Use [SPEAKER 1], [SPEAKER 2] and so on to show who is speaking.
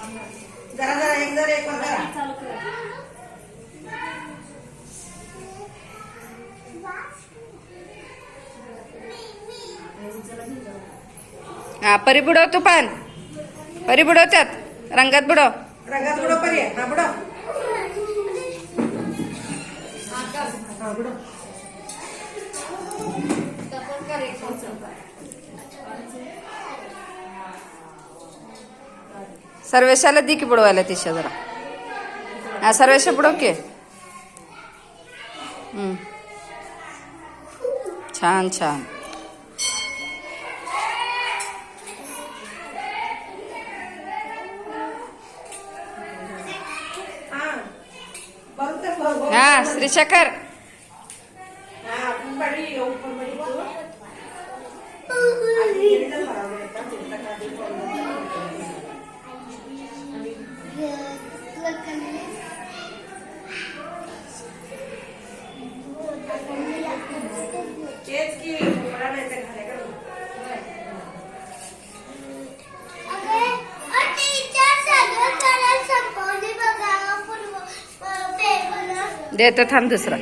[SPEAKER 1] जरा जरा एक जरा एक वर करा.
[SPEAKER 2] हा परी बुडव तू पण. परी बुडव त्यात रंगात बुडव.
[SPEAKER 1] रंगात बुडव परी. हा बुडव. हा बुडव.
[SPEAKER 2] सर्वेशाला दी की बुडवायला तिच्या जरा. हा सर्वेशा बुडव की. छान छान. हा श्रीशेखर.
[SPEAKER 1] हा आपण बडी ऊपर बडी तू. तेच की मला नाही ते घाले का.
[SPEAKER 2] देतो थांब दुसरा.